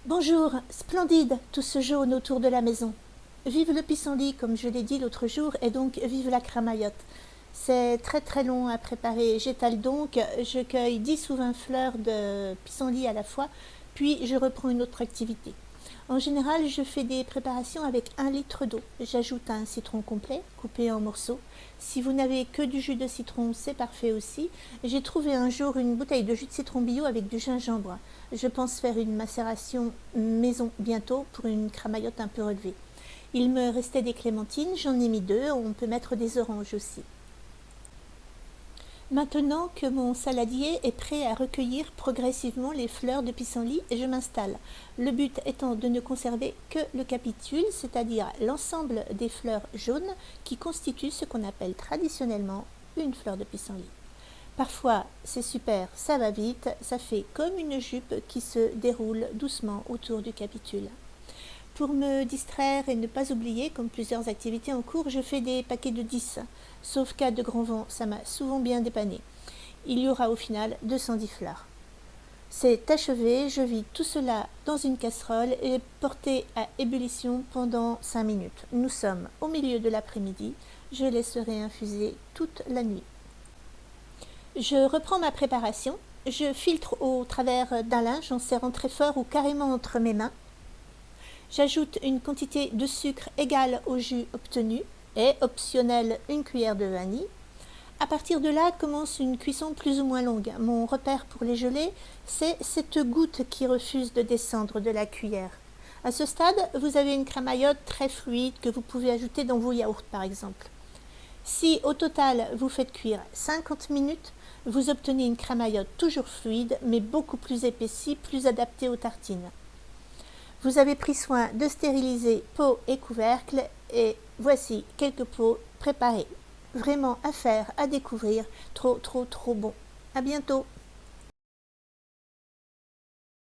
Bonjour, splendide, tout ce jaune autour de la maison. Vive le pissenlit, comme je l'ai dit l'autre jour, et donc vive la cramaillotte. C'est très très long à préparer. J'étale donc, je cueille 10 ou 20 fleurs de pissenlit à la fois, puis je reprends une autre activité. En général, je fais des préparations avec 1 litre d'eau. J'ajoute un citron complet, coupé en morceaux. Si vous n'avez que du jus de citron, c'est parfait aussi. J'ai trouvé un jour une bouteille de jus de citron bio avec du gingembre. Je pense faire une macération maison bientôt pour une cramaillotte un peu relevée. Il me restait des clémentines, j'en ai mis 2, on peut mettre des oranges aussi. Maintenant que mon saladier est prêt à recueillir progressivement les fleurs de pissenlit, je m'installe. Le but étant de ne conserver que le capitule, c'est-à-dire l'ensemble des fleurs jaunes qui constituent ce qu'on appelle traditionnellement une fleur de pissenlit. Parfois, c'est super, ça va vite, ça fait comme une jupe qui se déroule doucement autour du capitule. Pour me distraire et ne pas oublier, comme plusieurs activités en cours, je fais des paquets de 10. Sauf cas de grand vent, ça m'a souvent bien dépanné. Il y aura au final 210 fleurs. C'est achevé, je vide tout cela dans une casserole et porté à ébullition pendant 5 minutes. Nous sommes au milieu de l'après-midi, je laisserai infuser toute la nuit. Je reprends ma préparation, je filtre au travers d'un linge en serrant très fort ou carrément entre mes mains. J'ajoute une quantité de sucre égale au jus obtenu et, optionnel, une cuillère de vanille. À partir de là commence une cuisson plus ou moins longue. Mon repère pour les gelées, c'est cette goutte qui refuse de descendre de la cuillère. À ce stade, vous avez une cramaillotte très fluide que vous pouvez ajouter dans vos yaourts par exemple. Si au total vous faites cuire 50 minutes, vous obtenez une cramaillotte toujours fluide mais beaucoup plus épaissie, plus adaptée aux tartines. Vous avez pris soin de stériliser pot et couvercle et voici quelques pots préparés. Vraiment à faire, à découvrir, trop bon. À bientôt.